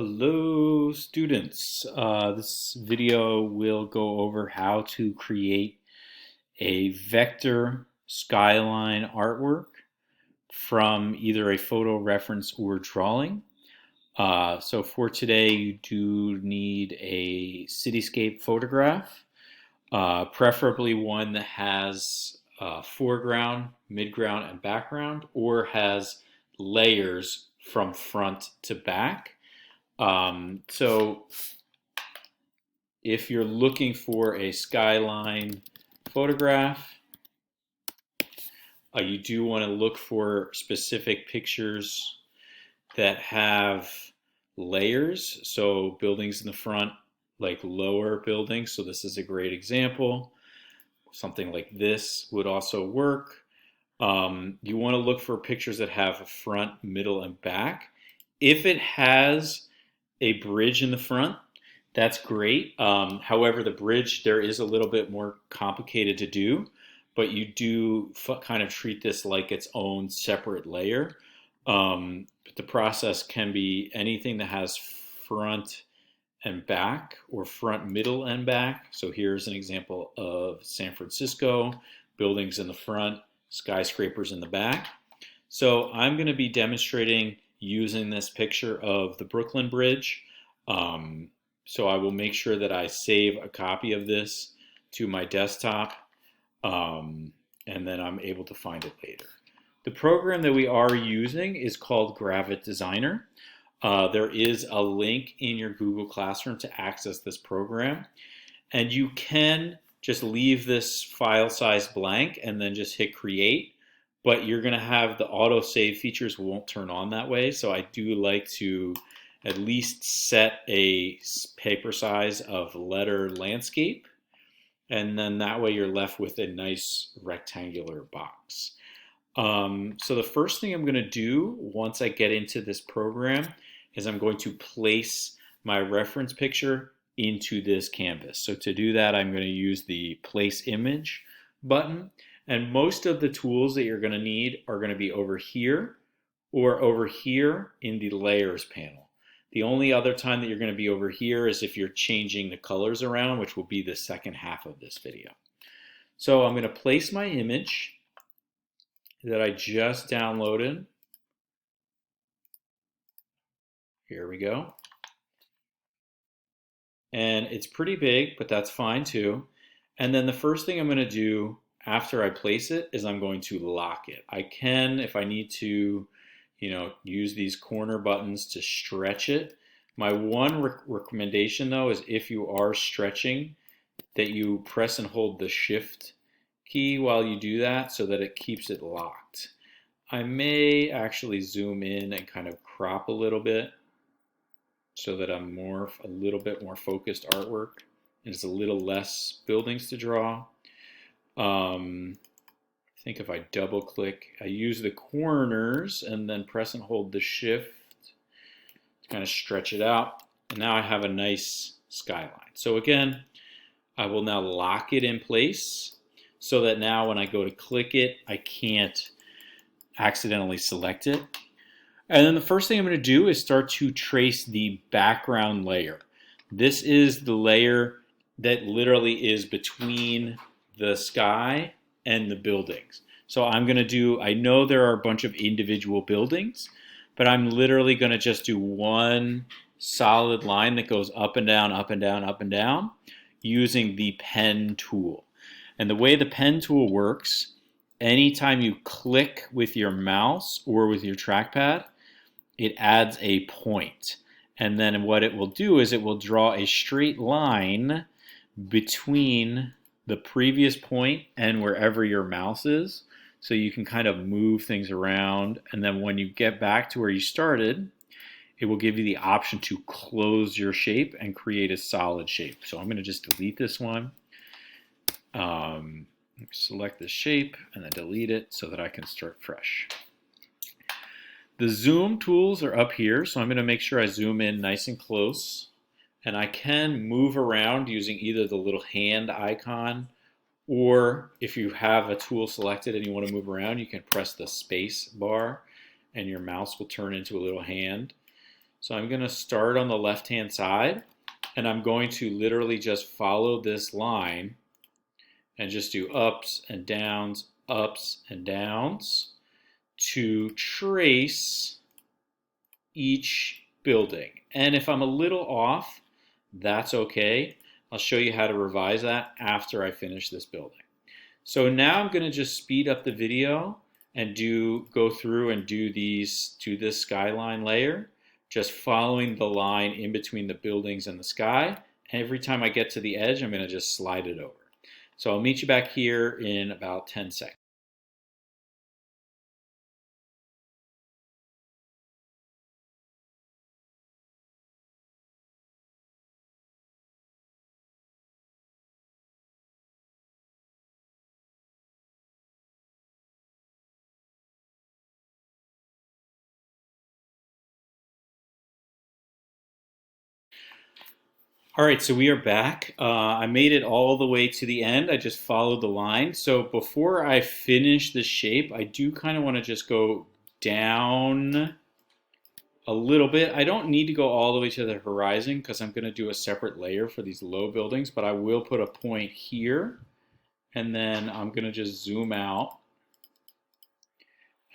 Hello students. This video will go over how to create a vector skyline artwork from either a photo reference or drawing. So for today you do need a cityscape photograph, preferably one that has foreground, midground, and background, or has layers from front to back. So if you're looking for a skyline photograph, you do want to look for specific pictures that have layers. So buildings in the front, like lower buildings. So this is a great example. Something like this would also work. You want to look for pictures that have a front, middle, and back. If it has a bridge in the front, that's great. However, the bridge, there is a little bit more complicated to do, but you do kind of treat this like its own separate layer. But the process can be anything that has front and back, or front, middle, and back. So here's an example of San Francisco, buildings in the front, skyscrapers in the back. So I'm going to be demonstrating using this picture of the Brooklyn Bridge. So I will make sure that I save a copy of this to my desktop, and then I'm able to find it later. The program that we are using is called Gravit Designer. There is a link in your Google Classroom to access this program, and you can just leave this file size blank and then just hit create, but you're going to have the auto save features won't turn on that way. So I do like to at least set a paper size of letter landscape, and then that way you're left with a nice rectangular box. So the first thing I'm going to do once I get into this program is I'm going to place my reference picture into this canvas. So to do that, I'm going to use the place image button, and most of the tools that you're going to need are going to be over here or over here in the layers panel. The only other time that you're going to be over here is if you're changing the colors around, which will be the second half of this video. So I'm going to place my image that I just downloaded. Here we go. And it's pretty big, but that's fine too. And then the first thing I'm going to do after I place it is I'm going to lock it. I can, if I need to, use these corner buttons to stretch it. My one recommendation though is if you are stretching, that you press and hold the shift key while you do that so that it keeps it locked. I may actually zoom in and kind of crop a little bit so that I'm a little bit more focused artwork, and it's a little less buildings to draw. I think if I double click, I use the corners and then press and hold the shift to kind of stretch it out. And now I have a nice skyline. So again, I will now lock it in place so that now when I go to click it, I can't accidentally select it. And then the first thing I'm going to do is start to trace the background layer. This is the layer that literally is between the sky and the buildings. So I'm going to do, I know there are a bunch of individual buildings, but I'm literally going to just do one solid line that goes up and down, up and down, up and down using the pen tool. And the way the pen tool works, anytime you click with your mouse or with your trackpad, it adds a point. And then what it will do is it will draw a straight line between the previous point and wherever your mouse is. So you can kind of move things around. And then when you get back to where you started, it will give you the option to close your shape and create a solid shape. So I'm going to just delete this one. Select the shape and then delete it so that I can start fresh. The zoom tools are up here, so I'm going to make sure I zoom in nice and close. And I can move around using either the little hand icon, or if you have a tool selected and you want to move around, you can press the space bar and your mouse will turn into a little hand. So I'm going to start on the left-hand side, and I'm going to literally just follow this line and just do ups and downs to trace each building. And if I'm a little off, that's okay. I'll show you how to revise that after I finish this building. So now I'm going to just speed up the video and go through and do this skyline layer, just following the line in between the buildings and the sky. And every time I get to the edge, I'm going to just slide it over. So I'll meet you back here in about 10 seconds. All right, so we are back. I made it all the way to the end. I just followed the line. So before I finish the shape, I do kind of want to just go down a little bit. I don't need to go all the way to the horizon because I'm going to do a separate layer for these low buildings, but I will put a point here, and then I'm going to just zoom out,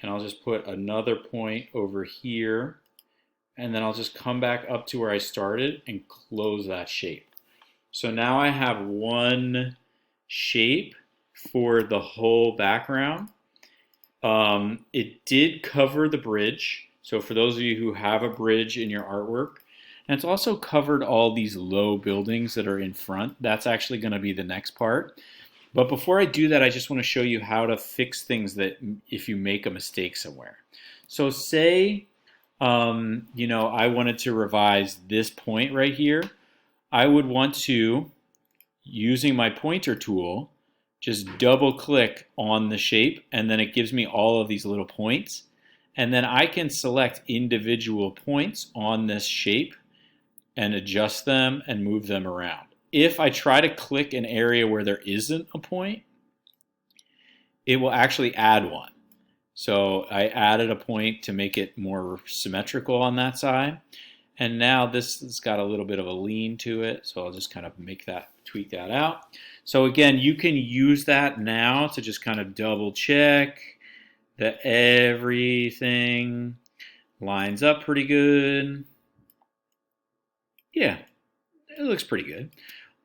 and I'll just put another point over here, and then I'll just come back up to where I started and close that shape. So now I have one shape for the whole background. It did cover the bridge. So for those of you who have a bridge in your artwork, and it's also covered all these low buildings that are in front. That's actually going to be the next part. But before I do that, I just want to show you how to fix things that if you make a mistake somewhere. So say, I wanted to revise this point right here. I would want to, using my pointer tool, just double click on the shape, and then it gives me all of these little points. And then I can select individual points on this shape and adjust them and move them around. If I try to click an area where there isn't a point, it will actually add one. So I added a point to make it more symmetrical on that side. And now this has got a little bit of a lean to it, so I'll just kind of tweak that out. So again, you can use that now to just kind of double check that everything lines up pretty good. Yeah, it looks pretty good.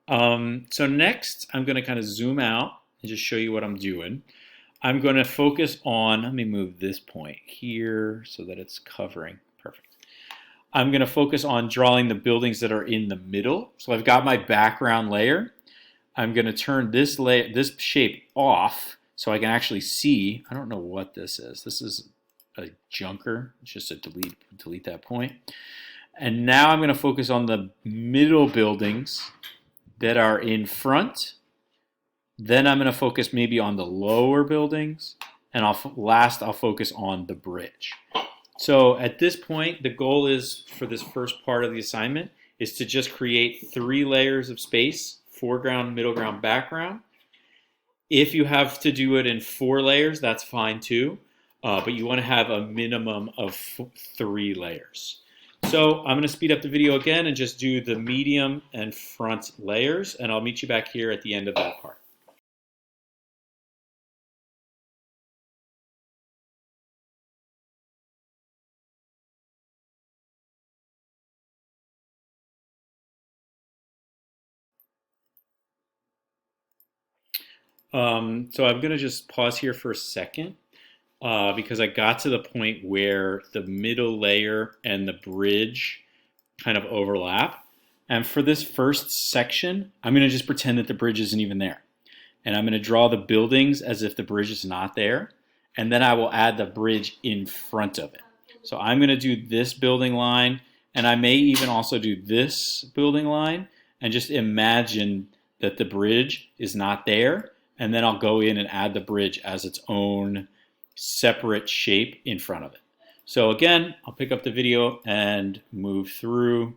So next, I'm going to kind of zoom out and just show you what I'm doing. I'm going to focus on, let me move this point here so that it's covering. Perfect. I'm going to focus on drawing the buildings that are in the middle. So I've got my background layer. I'm going to turn this shape off so I can actually see. I don't know what this is. This is a junker. It's just a delete that point. And now I'm going to focus on the middle buildings that are in front. Then I'm going to focus maybe on the lower buildings. And I'll focus on the bridge. So at this point, the goal is for this first part of the assignment is to just create 3 layers of space: foreground, middle ground, background. If you have to do it in 4 layers, that's fine too. But you want to have a minimum of 3 layers. So I'm going to speed up the video again and just do the medium and front layers, and I'll meet you back here at the end of that part. So I'm going to just pause here for a second because I got to the point where the middle layer and the bridge kind of overlap. And for this first section, I'm going to just pretend that the bridge isn't even there. And I'm going to draw the buildings as if the bridge is not there. And then I will add the bridge in front of it. So I'm going to do this building line, and I may even also do this building line, and just imagine that the bridge is not there. And then I'll go in and add the bridge as its own separate shape in front of it. So again, I'll pick up the video and move through,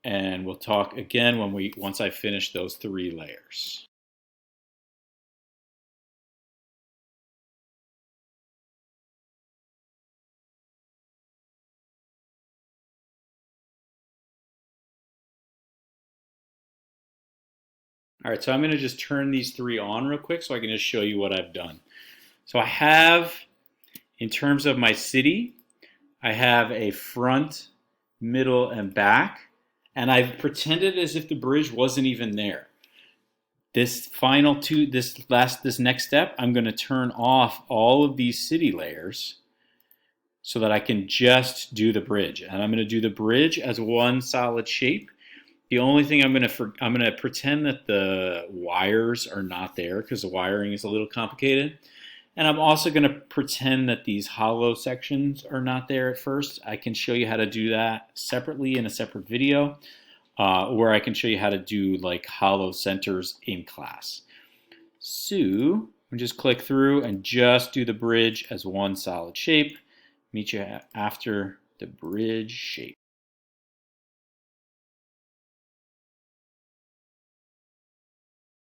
and we'll talk again once I finish those 3 layers. All right, so I'm going to just turn these three on real quick so I can just show you what I've done. So I have, in terms of my city, I have a front, middle, and back, and I've pretended as if the bridge wasn't even there. This next step, I'm going to turn off all of these city layers so that I can just do the bridge. And I'm going to do the bridge as one solid shape. The only thing I'm going to pretend that the wires are not there because the wiring is a little complicated. And I'm also going to pretend that these hollow sections are not there at first. I can show you how to do that separately in a separate video, or I can show you how to do like hollow centers in class. So I'll just click through and just do the bridge as one solid shape. Meet you after the bridge shape.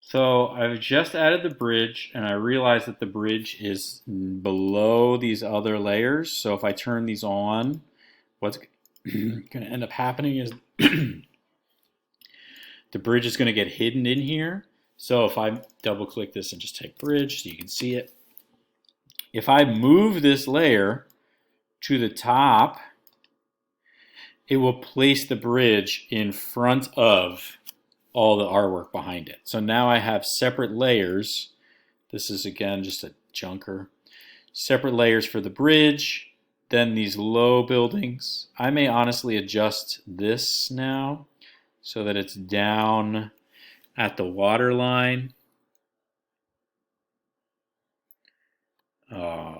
So I've just added the bridge and I realized that the bridge is below these other layers. So if I turn these on, what's going to end up happening is the bridge is going to get hidden in here. So if I double click this and just type bridge so you can see it, if I move this layer to the top, it will place the bridge in front of all the artwork behind it. So now I have separate layers. This is again just a junker. Separate layers for the bridge, then these low buildings. I may honestly adjust this now so that it's down at the water line.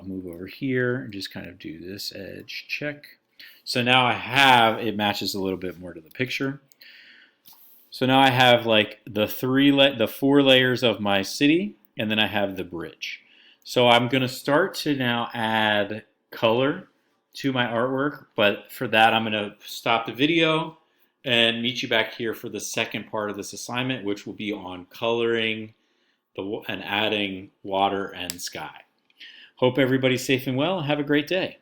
Move over here and just kind of do this edge check. So now I have, it matches a little bit more to the picture. So now I have like the 4 layers of my city, and then I have the bridge. So I'm going to start to now add color to my artwork, but for that I'm going to stop the video and meet you back here for the second part of this assignment, which will be on coloring and adding water and sky. Hope everybody's safe and well, and have a great day.